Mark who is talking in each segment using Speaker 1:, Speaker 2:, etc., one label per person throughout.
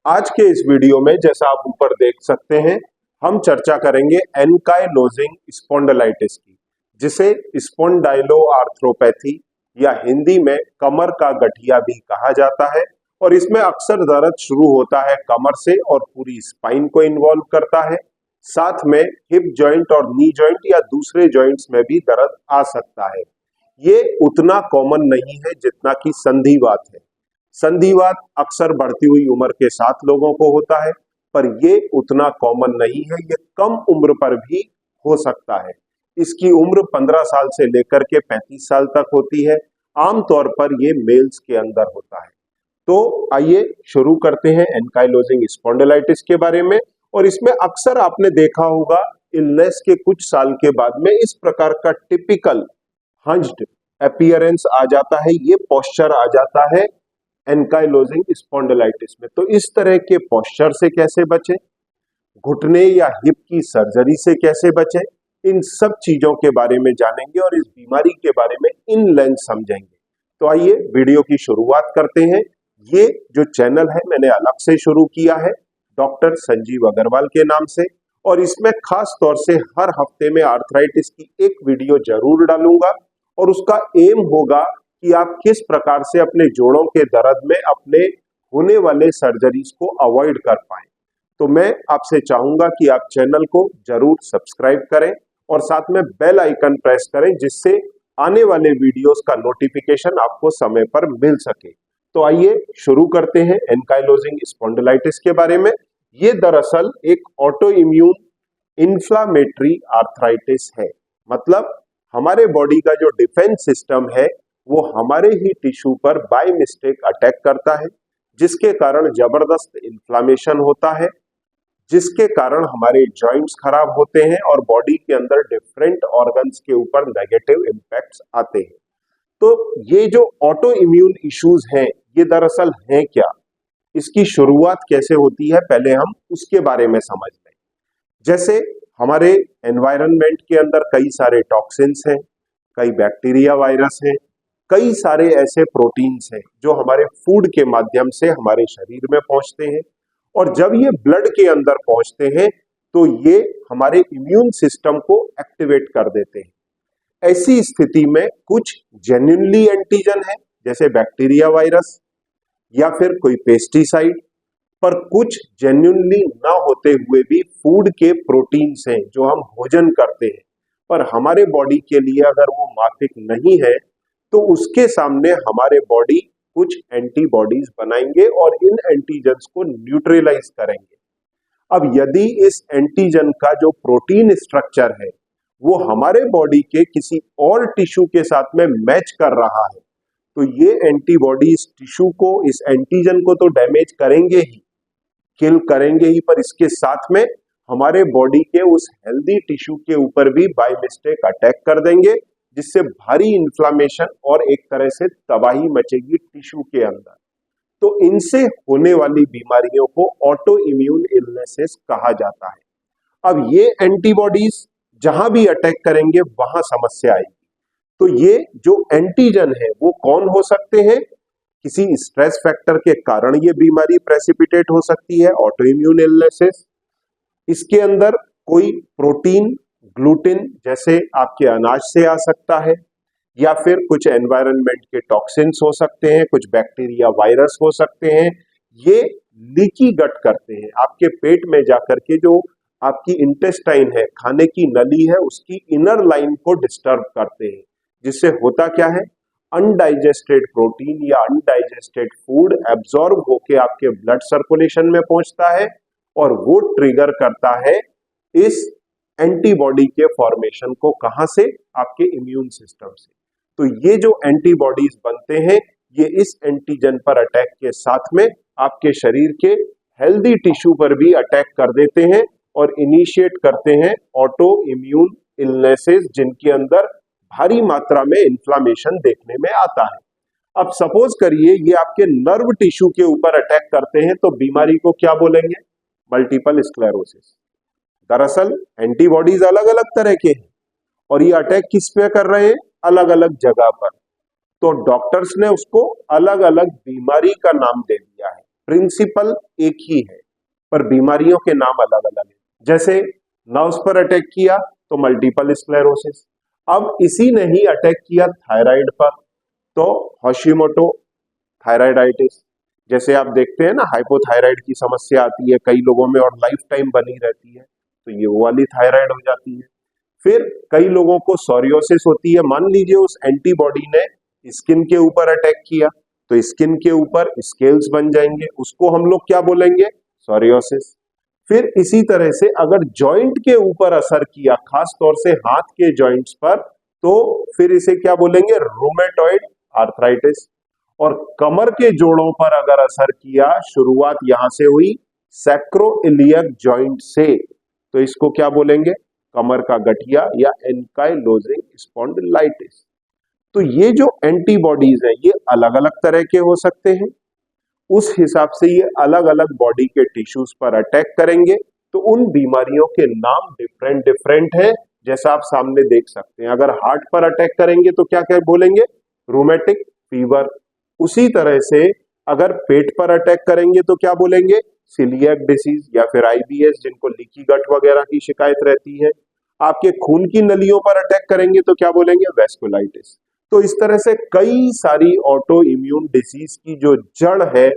Speaker 1: आज के इस वीडियो में जैसा आप ऊपर देख सकते हैं, हम चर्चा करेंगे एनकाइलोजिंग स्पॉन्डिलाइटिस की, जिसे स्पॉन्डाइलोआर्थ्रोपैथी या हिंदी में कमर का गठिया भी कहा जाता है। और इसमें अक्सर दर्द शुरू होता है कमर से और पूरी स्पाइन को इन्वॉल्व करता है। साथ में हिप जॉइंट और नी जॉइंट या दूसरे जॉइंट्स में भी दर्द आ सकता है। ये उतना कॉमन नहीं है जितना कि संधिवात है। संधिवात अक्सर बढ़ती हुई उम्र के साथ लोगों को होता है, पर ये उतना कॉमन नहीं है। ये कम उम्र पर भी हो सकता है। इसकी उम्र 15 साल से लेकर के 35 साल तक होती है। आमतौर पर ये मेल्स के अंदर होता है। तो आइए शुरू करते हैं एनकाइलोजिंग स्पॉन्डिलाइटिस के बारे में। और इसमें अक्सर आपने देखा होगा इलनेस के कुछ साल के बाद में इस प्रकार का टिपिकल हंज्ड अपीयरेंस आ जाता है, ये पोस्चर आ जाता है एनकाइलोजिंग स्पॉन्डिलाइटिस में। तो इस तरह के पोस्चर से कैसे बचें, घुटने या हिप की सर्जरी से कैसे बचें, इन सब चीजों के बारे में जानेंगे और इस बीमारी के बारे में इन लेंथ समझेंगे। तो आइए वीडियो की शुरुआत करते हैं। ये जो चैनल है मैंने अलग से शुरू किया है, डॉक्टर संजीव अग्रवाल के नाम से, और इसमें खास तौर से हर हफ्ते में आर्थराइटिस की एक वीडियो जरूर डालूंगा। और उसका एम होगा कि आप किस प्रकार से अपने जोड़ों के दर्द में अपने होने वाले सर्जरीज को अवॉइड कर पाएं। तो मैं आपसे चाहूंगा कि आप चैनल को जरूर सब्सक्राइब करें और साथ में बेल आइकन प्रेस करें, जिससे आने वाले वीडियोस का नोटिफिकेशन आपको समय पर मिल सके। तो आइए शुरू करते हैं एनकाइलोजिंग स्पॉन्डिलाइटिस के बारे में। ये दरअसल एक ऑटो इम्यून इन्फ्लामेटरी आर्थराइटिस है। मतलब हमारे बॉडी का जो डिफेंस सिस्टम है वो हमारे ही टिश्यू पर बाय मिस्टेक अटैक करता है, जिसके कारण जबरदस्त इन्फ्लामेशन होता है, जिसके कारण हमारे जॉइंट्स खराब होते हैं और बॉडी के अंदर डिफरेंट ऑर्गन्स के ऊपर नेगेटिव इम्पैक्ट्स आते हैं। तो ये जो ऑटो इम्यून इश्यूज हैं, ये दरअसल हैं क्या, इसकी शुरुआत कैसे होती है, पहले हम उसके बारे में समझ लें। जैसे हमारे एनवायरनमेंट के अंदर कई सारे टॉक्सिन्स हैं, कई बैक्टीरिया वायरस हैं, कई सारे ऐसे प्रोटीन्स हैं जो हमारे फूड के माध्यम से हमारे शरीर में पहुंचते हैं। और जब ये ब्लड के अंदर पहुंचते हैं तो ये हमारे इम्यून सिस्टम को एक्टिवेट कर देते हैं। ऐसी स्थिति में कुछ जेन्युइनली एंटीजन है, जैसे बैक्टीरिया वायरस या फिर कोई पेस्टिसाइड, पर कुछ जेन्युइनली ना होते हुए भी फूड के प्रोटीन्स हैं जो हम भोजन करते हैं, पर हमारे बॉडी के लिए अगर वो माफिक नहीं है तो उसके सामने हमारे बॉडी कुछ एंटीबॉडीज बनाएंगे और इन एंटीजन्स को न्यूट्रलाइज करेंगे। अब यदि इस एंटीजन का जो प्रोटीन स्ट्रक्चर है वो हमारे बॉडी के किसी और टिश्यू के साथ में मैच कर रहा है, तो ये एंटीबॉडी इस टिश्यू को, इस एंटीजन को तो डैमेज करेंगे ही, किल करेंगे ही, पर इसके साथ में हमारे बॉडी के उस हेल्दी टिश्यू के ऊपर भी बाय मिस्टेक अटैक कर देंगे, जिससे भारी इन्फ्लामेशन और एक तरह से तबाही मचेगी टिश्यू के अंदर। तो इनसे होने वाली बीमारियों को ऑटो इम्यून इलनेसेस कहा जाता है। अब ये एंटीबॉडीज जहां भी अटैक करेंगे वहां समस्या आएगी। तो ये जो एंटीजन है वो कौन हो सकते हैं? किसी स्ट्रेस फैक्टर के कारण ये बीमारी प्रेसिपिटेट हो सकती है, ऑटो इम्यून इलनेसेस। इसके अंदर कोई प्रोटीन, ग्लूटिन जैसे आपके अनाज से आ सकता है, या फिर कुछ एनवायरनमेंट के टॉक्सिन्स हो सकते हैं, कुछ बैक्टीरिया वायरस हो सकते हैं। ये लीकी गट करते हैं, आपके पेट में जाकर के जो आपकी इंटेस्टाइन है, खाने की नली है, उसकी इनर लाइन को डिस्टर्ब करते हैं, जिससे होता क्या है, अनडाइजेस्टेड प्रोटीन या अनडाइजेस्टेड फूड एब्जॉर्ब होके आपके ब्लड सर्कुलेशन में पहुंचता है और वो ट्रिगर करता है इस एंटीबॉडी के फॉर्मेशन को। कहां से? आपके इम्यून सिस्टम से। तो ये जो एंटीबॉडीज बनते हैं ये इस एंटीजन पर अटैक के साथ में आपके शरीर के हेल्दी टिश्यू पर भी अटैक कर देते हैं और इनिशिएट करते हैं ऑटो इम्यून इलनेसेस, जिनके अंदर भारी मात्रा में इन्फ्लामेशन देखने में आता है। अब सपोज करिए ये आपके नर्व टिश्यू के ऊपर अटैक करते हैं, तो बीमारी को क्या बोलेंगे? Multiple sclerosis. दरअसल एंटीबॉडीज अलग अलग तरह के हैं और ये अटैक किस पे कर रहे हैं? अलग अलग जगह पर। तो डॉक्टर्स ने उसको अलग अलग बीमारी का नाम दे दिया है, प्रिंसिपल एक ही है पर बीमारियों के नाम अलग अलग है। जैसे नर्व्स पर अटैक किया तो मल्टीपल स्क्लेरोसिस, अब इसी ने ही अटैक किया थायराइड पर तो हाशिमोटो थायराइडाइटिस। जैसे आप देखते हैं ना, हाइपोथायराइड की समस्या आती है कई लोगों में और लाइफ टाइम बनी रहती है, तो ये वो वाली थायराइड हो जाती है। फिर कई लोगों को सोरियोसिस होती है, मान लीजिए उस एंटीबॉडी ने स्किन के ऊपर अटैक किया तो स्किन के ऊपर स्केल्स बन जाएंगे, उसको हम लोग क्या बोलेंगे, सोरियोसिस। फिर इसी तरह से अगर जॉइंट के ऊपर असर किया, खास तौर से हाथ के जॉइंट्स पर, तो फिर इसे क्या बोलेंगे, रूमेटॉइड आर्थराइटिस। और कमर के जोड़ों पर अगर असर किया, शुरुआत यहां से हुई सैक्रोइलियक जॉइंट से, तो इसको क्या बोलेंगे, कमर का गठिया या एंकाइलोजिंग स्पॉन्डिलाइटिस। तो ये जो एंटीबॉडीज हैं ये अलग अलग तरह के हो सकते हैं, उस हिसाब से ये अलग अलग बॉडी के टिश्यूज पर अटैक करेंगे, तो उन बीमारियों के नाम डिफरेंट डिफरेंट है, जैसा आप सामने देख सकते हैं। अगर हार्ट पर अटैक करेंगे तो क्या क्या बोलेंगे, रूमेटिक फीवर। उसी तरह से अगर पेट पर अटैक करेंगे तो क्या बोलेंगे, सीलिएक डिसीज या फिर आईबीएस, जिनको लीकी गट वगैरह की शिकायत रहती है। आपके खून की नलियों पर अटैक करेंगे तो क्या बोलेंगे, वेस्कुलाइटिस। तो इस तरह से कई सारी ऑटो इम्यून डिसीज की जो जड़ है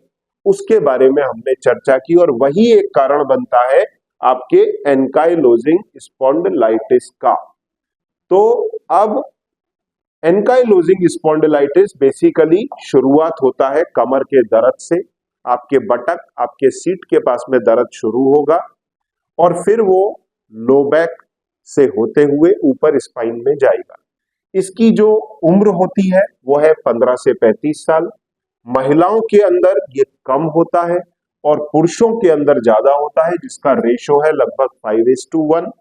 Speaker 1: उसके बारे में हमने चर्चा की, और वही एक कारण बनता है आपके एंकाइलोजिंग स्पॉन्डिलाइटिस का। तो अब एंकाइलोजिंग स्पॉन्डिलाइटिस बेसिकली शुरुआत होता है कमर के दर्द से, आपके बटक, आपके सीट के पास में दर्द शुरू होगा और फिर वो लो बैक से होते हुए ऊपर स्पाइन में जाएगा। इसकी जो उम्र होती है वो है 15 से 35 साल। महिलाओं के अंदर ये कम होता है और पुरुषों के अंदर ज्यादा होता है, जिसका रेशो है लगभग 5:1।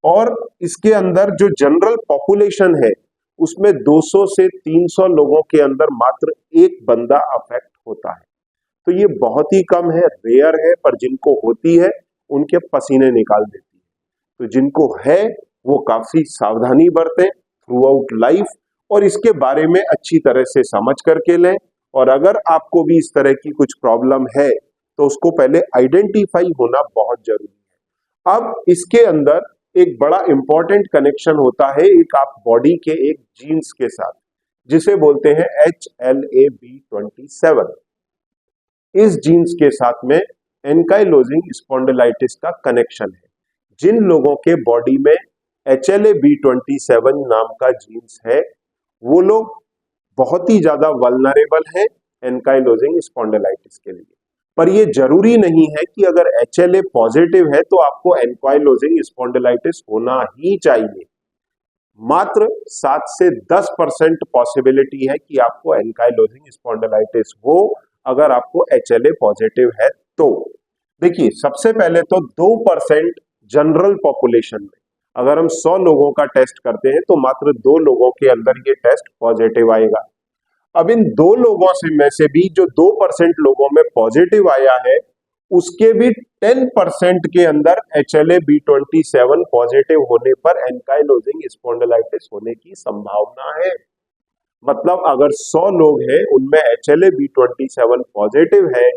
Speaker 1: और इसके अंदर जो जनरल पॉपुलेशन है उसमें 200 से 300 लोगों के अंदर मात्र एक बंदा अफेक्ट होता है। तो ये बहुत ही कम है, रेयर है, पर जिनको होती है उनके पसीने निकाल देती है। तो जिनको है वो काफी सावधानी बरतें थ्रू आउट लाइफ और इसके बारे में अच्छी तरह से समझ करके लें। और अगर आपको भी इस तरह की कुछ प्रॉब्लम है तो उसको पहले आइडेंटिफाई होना बहुत जरूरी है। अब इसके अंदर एक बड़ा इंपॉर्टेंट कनेक्शन होता है एक आप बॉडी के एक जीन्स के साथ, जिसे बोलते हैं HLA-B27। इस जीन्स के साथ में एंकाइलोजिंग स्पॉन्डिलाइटिस का कनेक्शन है। जिन लोगों के बॉडी में HLA-B27 नाम का जीन्स है वो लोग बहुत ही ज्यादा वल्नरेबल है एंकाइलोजिंग स्पॉन्डिलाइटिस के लिए। पर ये जरूरी नहीं है कि अगर HLA पॉजिटिव है तो आपको एंकाइलोजिंग स्पॉन्डिलाइटिस होना ही चाहिए। मात्र 7 से 10% पॉसिबिलिटी है कि आपको एंकाइलोजिंग स्पॉन्डिलाइटिस हो अगर आपको HLA पॉजिटिव है तो। देखिए, सबसे पहले तो 2% जनरल पॉपुलेशन में अगर हम 100 लोगों का टेस्ट करते हैं तो मात्र 2 लोगों के अंदर ये टेस्ट पॉजिटिव आएगा। अब इन 2 लोगों से में से भी जो 2% लोगों में पॉजिटिव आया है उसके भी 10% के अंदर HLA-B27 पॉजिटिव होने पर एंकाइलोजिंग स्पॉन्डिलाइटिस होने की संभावना है। मतलब अगर 100 लोग हैं उनमें HLA-B27 पॉजिटिव है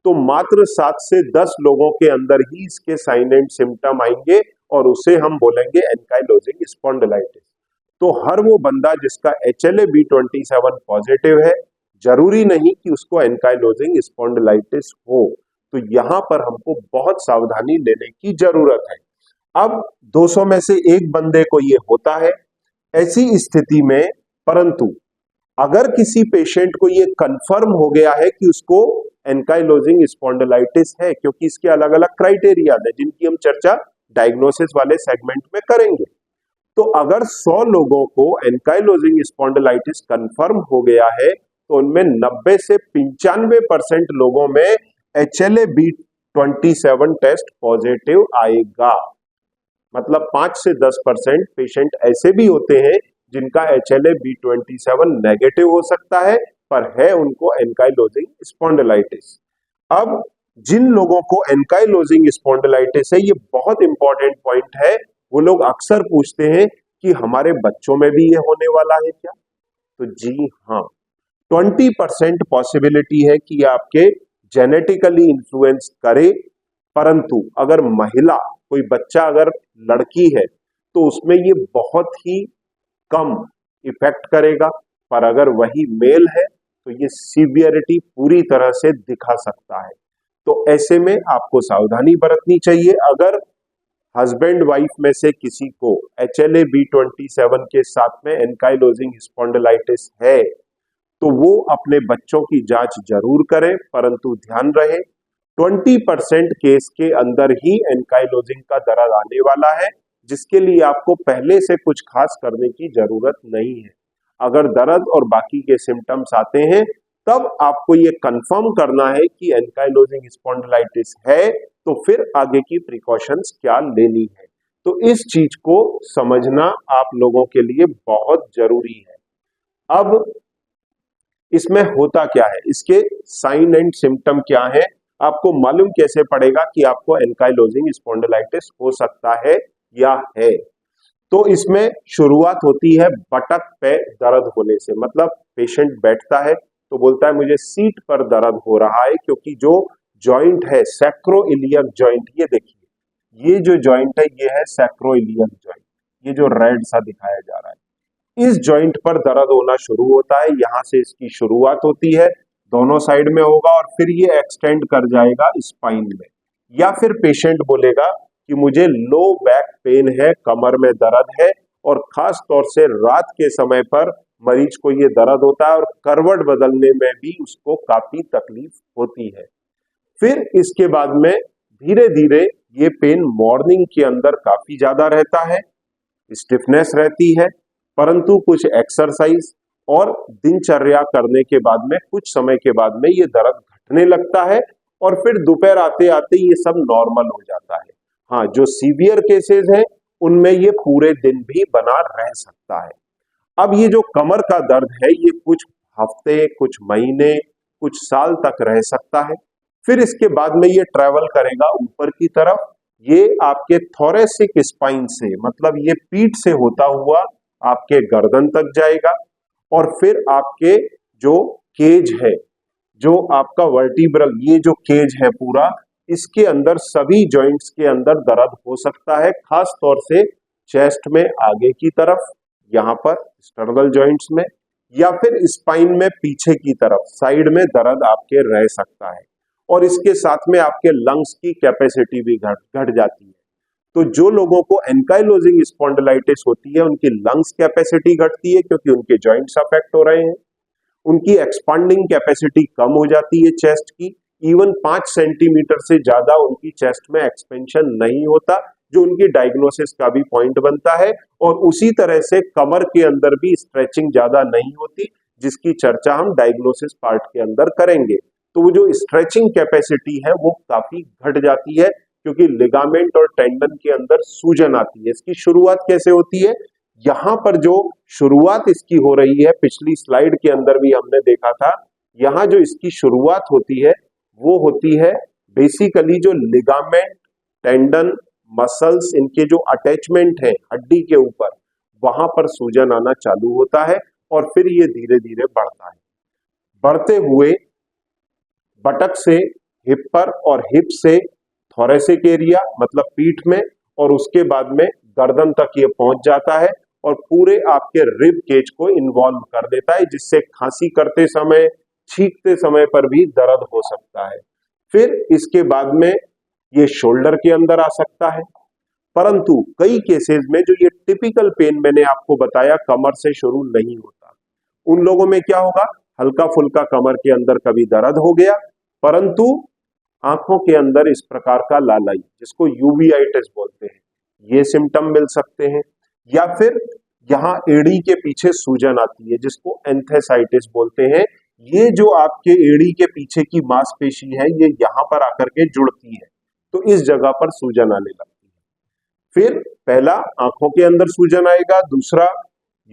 Speaker 1: तो मात्र 7 से 10 लोगों के अंदर ही इसके साइन एंड सिम्टम आएंगे और उसे हम बोलेंगे एंकाइलोजिंग स्पॉन्डिलाइटिस। तो हर वो बंदा जिसका HLA-B27 पॉजिटिव है जरूरी नहीं कि उसको एंकाइलोजिंग स्पॉन्डिलाइटिस हो। तो यहां पर हमको बहुत सावधानी लेने की जरूरत है। अब 200 में से एक बंदे को ये होता है, ऐसी स्थिति में परंतु अगर किसी पेशेंट को ये कंफर्म हो गया है कि उसको एंकाइलोजिंग स्पॉन्डिलाइटिस है, क्योंकि इसके अलग अलग क्राइटेरिया है जिनकी हम चर्चा डायग्नोसिस वाले सेगमेंट में करेंगे। तो अगर 100 लोगों को एंकाइलोजिंग स्पॉन्डिलाइटिस कंफर्म हो गया है तो उनमें 90 से 95% लोगों में HLA-B27 टेस्ट पॉजिटिव आएगा। मतलब 5 से 10% पेशेंट ऐसे भी होते हैं जिनका HLA-B27 नेगेटिव हो सकता है पर है उनको एंकाइलोजिंग स्पॉन्डिलाइटिस। अब जिन लोगों को एंकाइलोजिंग स्पॉन्डिलाइटिस है, ये बहुत इंपॉर्टेंट पॉइंट है, वो लोग अक्सर पूछते हैं कि हमारे बच्चों में भी ये होने वाला है क्या? तो जी हाँ, 20% पॉसिबिलिटी है कि आपके जेनेटिकली इन्फ्लुएंस करे, परंतु अगर महिला, कोई बच्चा अगर लड़की है तो उसमें ये बहुत ही कम इफेक्ट करेगा, पर अगर वही मेल है तो ये सीवियरिटी पूरी तरह से दिखा सकता है। तो ऐसे में आपको सावधानी बरतनी चाहिए। अगर हस्बैंड वाइफ में से किसी को HLA-B27 के साथ में एनकाइलोजिंग स्पॉन्डिलाइटिस है तो वो अपने बच्चों की जांच जरूर करें, परंतु ध्यान रहे 20% केस के अंदर ही एनकाइलोजिंग का दर्द आने वाला है, जिसके लिए आपको पहले से कुछ खास करने की जरूरत नहीं है। अगर दर्द और बाकी के सिम्टम्स आते हैं तब आपको ये कंफर्म करना है कि एनकाइलोजिंग स्पॉन्डिलाइटिस है, तो फिर आगे की प्रिकॉशंस क्या लेनी है। तो इस चीज को समझना आप लोगों के लिए बहुत जरूरी है। अब इसमें होता क्या है, इसके साइन एंड सिम्टम क्या है, आपको मालूम कैसे पड़ेगा कि आपको एनकाइलोजिंग स्पॉन्डिलाइटिस हो सकता है या है। तो इसमें शुरुआत होती है बटक पे दर्द होने से, मतलब पेशेंट बैठता है तो बोलता है मुझे सीट पर दर्द हो रहा है, क्योंकि जो जॉइंट है सैक्रोइलियक जॉइंट, ये देखिए ये जो जॉइंट है ये है सैक्रोइलियक जॉइंट, ये जो रेड सा दिखाया जा रहा है, इस जॉइंट पर दर्द होना शुरू होता है। यहां से इसकी शुरुआत होती है, दोनों साइड में होगा और फिर ये एक्सटेंड कर जाएगा स्पाइन में। या फिर पेशेंट बोलेगा कि मुझे लो बैक पेन है, कमर में दर्द है, और खास तौर से रात के समय पर मरीज को ये दर्द होता है और करवट बदलने में भी उसको काफी तकलीफ होती है। फिर इसके बाद में धीरे धीरे ये पेन मॉर्निंग के अंदर काफी ज्यादा रहता है, स्टिफनेस रहती है, परंतु कुछ एक्सरसाइज और दिनचर्या करने के बाद में कुछ समय के बाद में ये दर्द घटने लगता है और फिर दोपहर आते आते ये सब नॉर्मल हो जाता है। हाँ, जो सीवियर केसेस हैं उनमें ये पूरे दिन भी बना रह सकता है। अब ये जो कमर का दर्द है ये कुछ हफ्ते, कुछ महीने, कुछ साल तक रह सकता है। फिर इसके बाद में ये ट्रेवल करेगा ऊपर की तरफ, ये आपके थोरेसिक स्पाइन से, मतलब ये पीठ से होता हुआ आपके गर्दन तक जाएगा और फिर आपके जो केज है, जो आपका वर्टिब्रल, ये जो केज है पूरा, इसके अंदर सभी जॉइंट्स के अंदर दर्द हो सकता है, खास तौर से चेस्ट में आगे की तरफ, यहाँ पर स्टर्नल जॉइंट्स में, या फिर स्पाइन में पीछे की तरफ साइड में दर्द आपके रह सकता है। और इसके साथ में आपके लंग्स की कैपेसिटी भी घट जाती है। तो जो लोगों को एनकाइलोजिंग स्पॉन्डिलाइटिस होती है उनकी लंग्स कैपेसिटी घटती है, क्योंकि उनके जॉइंट्स अफेक्ट हो रहे हैं। उनकी एक्सपांडिंग कैपेसिटी कम हो जाती है चेस्ट की, इवन 5 सेंटीमीटर से ज्यादा उनकी चेस्ट में एक्सपेंशन नहीं होता, जो उनकी डायग्नोसिस का भी पॉइंट बनता है। और उसी तरह से कमर के अंदर भी स्ट्रेचिंग ज्यादा नहीं होती, जिसकी चर्चा हम डायग्नोसिस पार्ट के अंदर करेंगे। तो वो जो स्ट्रेचिंग कैपेसिटी है वो काफी घट जाती है, क्योंकि लिगामेंट और टेंडन के अंदर सूजन आती है। इसकी शुरुआत कैसे होती है, यहाँ पर जो शुरुआत इसकी हो रही है, पिछली स्लाइड के अंदर भी हमने देखा था, यहाँ जो इसकी शुरुआत होती है वो होती है बेसिकली जो लिगामेंट, टेंडन, मसल्स, इनके जो अटैचमेंट है हड्डी के ऊपर, वहां पर सूजन आना चालू होता है और फिर ये धीरे धीरे बढ़ता है। बढ़ते हुए बटक से हिप पर और हिप से थोरेसिक एरिया, मतलब पीठ में, और उसके बाद में गर्दन तक ये पहुंच जाता है और पूरे आपके रिब केज को इन्वॉल्व कर देता है, जिससे खांसी करते समय, छींकते समय पर भी दर्द हो सकता है। फिर इसके बाद में ये शोल्डर के अंदर आ सकता है। परंतु कई केसेस में जो ये टिपिकल पेन मैंने आपको बताया कमर से शुरू नहीं होता, उन लोगों में क्या होगा, हल्का फुल्का कमर के अंदर कभी दर्द हो गया, परंतु आंखों के अंदर इस प्रकार का लालाई, जिसको यूवीआइटिस बोलते हैं, ये सिम्टम मिल सकते हैं। या फिर यहाँ एड़ी के पीछे सूजन आती है, जिसको एंथेसाइटिस बोलते हैं। ये जो आपके एड़ी के पीछे की मांसपेशी है ये यहाँ पर आकर के जुड़ती है, तो इस जगह पर सूजन आने लगती है। फिर पहला आंखों के अंदर सूजन आएगा, दूसरा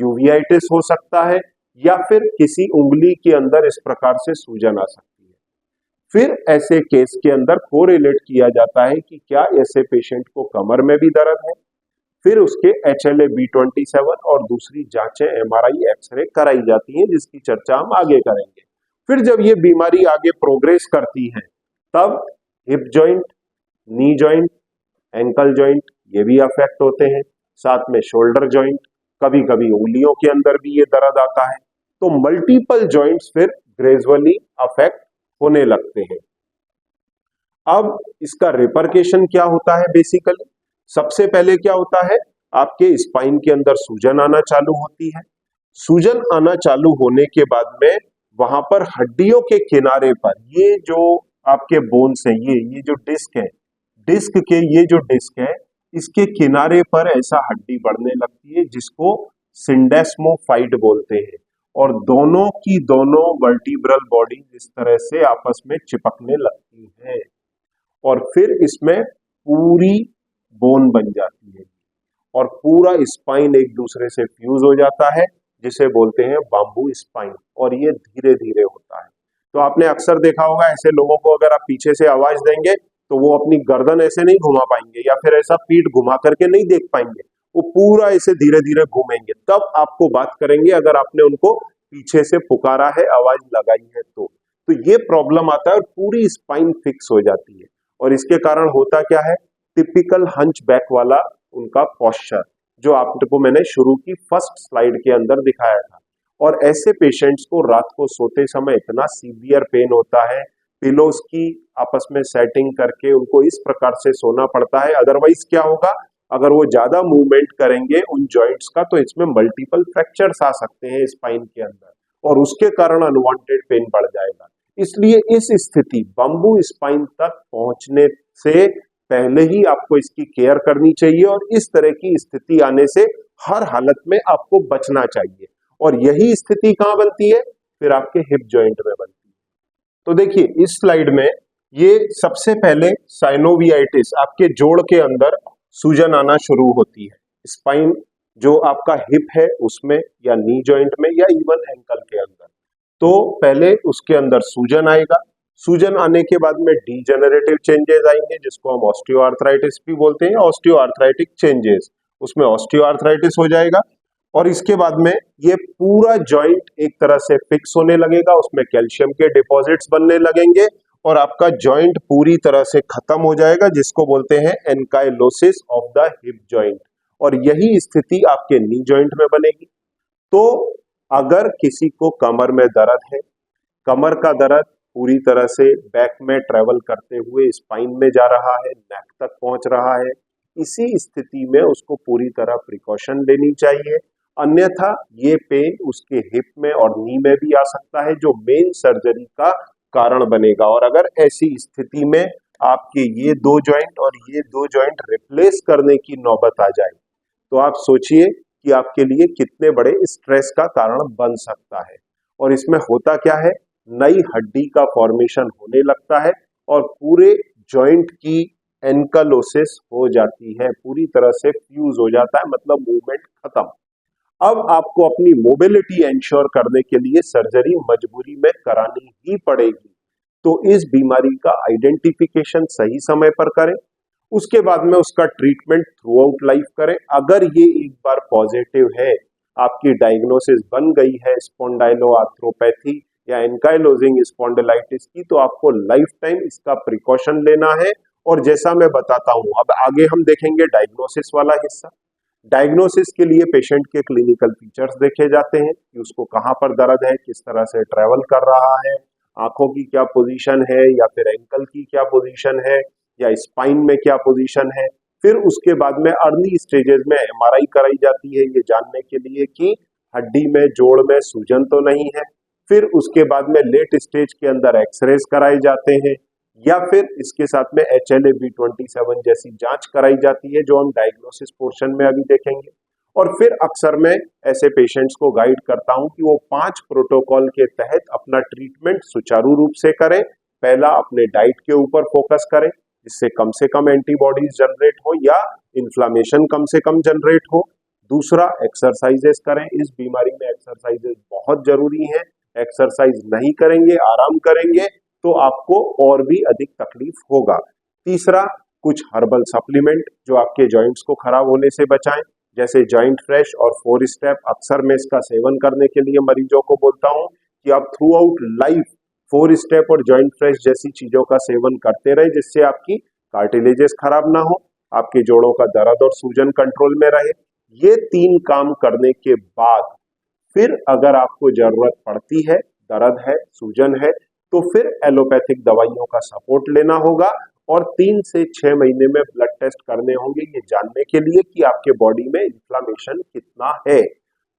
Speaker 1: यूवीआइटिस हो सकता है, या फिर किसी उंगली के अंदर इस प्रकार से सूजन आ सकती है। फिर ऐसे केस के अंदर कोरिलेट किया जाता है कि क्या ऐसे पेशेंट को कमर में भी दर्द है। फिर उसके HLA-B27 और दूसरी जांचें, MRI, एक्सरे कराई जाती हैं, जिसकी चर्चा हम आगे करेंगे। फिर जब ये बीमारी आगे प्रोग्रेस करती है तब hip joint, knee joint, ankle joint ये भी अफेक्ट होते हैं, साथ में शोल्डर जॉइंट, कभी कभी उंगलियों के अंदर भी ये दर्द आता है। तो मल्टीपल जॉइंट्स फिर ग्रेजुअली अफेक्ट होने लगते हैं। अब इसका रिपरकेशन क्या होता है बेसिकली? सबसे पहले क्या होता है, आपके स्पाइन के अंदर सूजन आना चालू होती है। सूजन आना चालू होने के बाद में वहां पर हड्डियों के किनारे पर ये जो आपके बोन्स हैं, ये जो डिस्क है, डिस्क के ये जो डिस्क है इसके किनारे पर ऐसा हड्डी बढ़ने लगती है जिसको सिंडेस्मोफाइड बोलते हैं, और दोनों की दोनों वर्टिब्रल बॉडी इस तरह से आपस में चिपकने लगती है और फिर इसमें पूरी बोन बन जाती है और पूरा स्पाइन एक दूसरे से फ्यूज हो जाता है जिसे बोलते हैं बाम्बू स्पाइन, और ये धीरे धीरे होता है। तो आपने अक्सर देखा होगा ऐसे लोगों को अगर आप पीछे से आवाज देंगे तो वो अपनी गर्दन ऐसे नहीं घुमा पाएंगे या फिर ऐसा पीठ घुमा करके नहीं देख पाएंगे, वो पूरा ऐसे धीरे धीरे घूमेंगे, तब आपको बात करेंगे अगर आपने उनको पीछे से पुकारा है, आवाज लगाई है तो ये प्रॉब्लम आता है और पूरी स्पाइन फिक्स हो जाती है। और इसके कारण होता क्या है, टिपिकल हंच बैक वाला उनका पोस्चर जो आपको मैंने शुरू की फर्स्ट स्लाइड के अंदर दिखाया था। और ऐसे पेशेंट्स को रात को सोते समय इतना सीवियर पेन होता है, पिलोस की आपस में सेटिंग करके उनको इस प्रकार से सोना पड़ता है। अदरवाइज क्या होगा, अगर वो ज्यादा मूवमेंट करेंगे उन जॉइंट्स का तो इसमें मल्टीपल फ्रैक्चर्स आ सकते हैं स्पाइन के अंदर और उसके कारण अनवांटेड पेन बढ़ जाएगा। इसलिए इस स्थिति बम्बू स्पाइन तक पहुंचने से पहले ही आपको इसकी केयर करनी चाहिए और इस तरह की स्थिति आने से हर हालत में आपको बचना चाहिए। और यही स्थिति कहां बनती है, फिर आपके हिप जॉइंट में बनती है। तो देखिए इस स्लाइड में ये सबसे पहले साइनोवियाइटिस, आपके जोड़ के अंदर सूजन आना शुरू होती है, स्पाइन जो आपका हिप है उसमें या नी जॉइंट में या इवन एंकल के अंदर। तो पहले उसके अंदर सूजन आएगा, सूजन आने के बाद में डीजेनरेटिव चेंजेस आएंगे जिसको हम ऑस्टियोआर्थराइटिस भी बोलते हैं, ऑस्टियोआर्थराइटिक चेंजेस, उसमें ऑस्टियोआर्थराइटिस हो जाएगा। और इसके बाद में ये पूरा जॉइंट एक तरह से फिक्स होने लगेगा, उसमें कैल्शियम के डिपॉजिट्स बनने लगेंगे और आपका जॉइंट पूरी तरह से खत्म हो जाएगा जिसको बोलते हैं ankylosis of the hip joint, और यही स्थिति आपके नी जॉइंट में बनेगी। तो अगर किसी को कमर में दर्द है, कमर का दर्द पूरी तरह से बैक में ट्रेवल करते हुए स्पाइन में जा रहा है, नेक तक पहुंच रहा है, इसी स्थिति में उसको पूरी तरह प्रिकॉशन लेनी चाहिए, अन्यथा ये पेन उसके हिप में और नी में भी आ सकता है जो मेन सर्जरी का कारण बनेगा। और अगर ऐसी स्थिति में आपके ये दो जॉइंट और ये दो जॉइंट रिप्लेस करने की नौबत आ जाए तो आप सोचिए कि आपके लिए कितने बड़े स्ट्रेस का कारण बन सकता है। और इसमें होता क्या है, नई हड्डी का फॉर्मेशन होने लगता है और पूरे जॉइंट की एनकालोसिस हो जाती है, पूरी तरह से फ्यूज हो जाता है, मतलब मूवमेंट खत्म। अब आपको अपनी मोबिलिटी एंश्योर करने के लिए सर्जरी मजबूरी में करानी ही पड़ेगी। तो इस बीमारी का आइडेंटिफिकेशन सही समय पर करें, उसके बाद में उसका ट्रीटमेंट थ्रू आउट लाइफ करें। अगर ये एक बार पॉजिटिव है, आपकी डायग्नोसिस बन गई है स्पॉन्डाइलोआर्थ्रोपैथी या एनकाइलोजिंग स्पॉन्डिलाइटिस की, तो आपको लाइफ टाइम इसका प्रिकॉशन लेना है। और जैसा मैं बताता हूं, अब आगे हम देखेंगे डायग्नोसिस वाला हिस्सा। डायग्नोसिस के लिए पेशेंट के क्लिनिकल फीचर्स देखे जाते हैं कि उसको कहाँ पर दर्द है, किस तरह से ट्रेवल कर रहा है, आंखों की क्या पोजीशन है या फिर एंकल की क्या पोजीशन है या स्पाइन में क्या पोजीशन है। फिर उसके बाद में अर्ली स्टेजेस में एमआरआई कराई जाती है ये जानने के लिए कि हड्डी में, जोड़ में सूजन तो नहीं है। फिर उसके बाद में लेट स्टेज के अंदर एक्सरेज कराए जाते हैं या फिर इसके साथ में HLA-B27 जैसी जांच कराई जाती है जो हम डायग्नोसिस पोर्शन में अभी देखेंगे। और फिर अक्सर मैं ऐसे पेशेंट्स को गाइड करता हूं कि वो 5 प्रोटोकॉल के तहत अपना ट्रीटमेंट सुचारू रूप से करें। पहला, अपने डाइट के ऊपर फोकस करें जिससे कम से कम एंटीबॉडीज जनरेट हो या इन्फ्लामेशन कम से कम जनरेट हो। दूसरा, एक्सरसाइजेस करें, इस बीमारी में एक्सरसाइजेस बहुत जरूरी हैं। एक्सरसाइज नहीं करेंगे, आराम करेंगे तो आपको और भी अधिक तकलीफ होगा। तीसरा, कुछ हर्बल सप्लीमेंट जो आपके जॉइंट्स को खराब होने से बचाएं, जैसे जॉइंट फ्रेश और 4 स्टेप। अक्सर मैं इसका सेवन करने के लिए मरीजों को बोलता हूं कि आप थ्रू आउट लाइफ 4 स्टेप और जॉइंट फ्रेश जैसी चीजों का सेवन करते रहे, जिससे आपकी कार्टिलेजेस खराब ना हो, आपके जोड़ों का दर्द और सूजन कंट्रोल में रहे। ये 3 काम करने के बाद फिर अगर आपको जरूरत पड़ती है, दर्द है, सूजन है, तो फिर एलोपैथिक दवाइयों का सपोर्ट लेना होगा और 3 से 6 महीने में ब्लड टेस्ट करने होंगे ये जानने के लिए कि आपके बॉडी में इन्फ्लामेशन कितना है।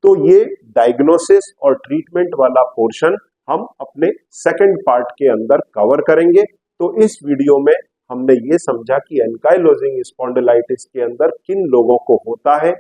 Speaker 1: तो ये डायग्नोसिस और ट्रीटमेंट वाला पोर्शन हम अपने सेकंड पार्ट के अंदर कवर करेंगे। तो इस वीडियो में हमने ये समझा कि एंकाइलोजिंग स्पॉन्डिलाइटिस के अंदर किन लोगों को होता है,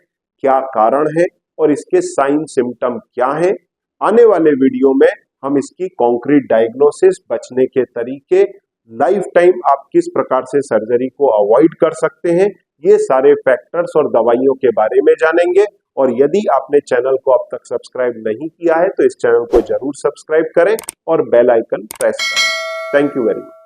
Speaker 1: क्या कारण है और इसके साइन सिम्टम क्या है। आने वाले वीडियो में हम इसकी कॉन्क्रीट डायग्नोसिस, बचने के तरीके, लाइफ टाइम आप किस प्रकार से सर्जरी को अवॉइड कर सकते हैं, ये सारे फैक्टर्स और दवाइयों के बारे में जानेंगे। और यदि आपने चैनल को अब तक सब्सक्राइब नहीं किया है तो इस चैनल को जरूर सब्सक्राइब करें और बेल आइकन प्रेस करें। Thank you very much.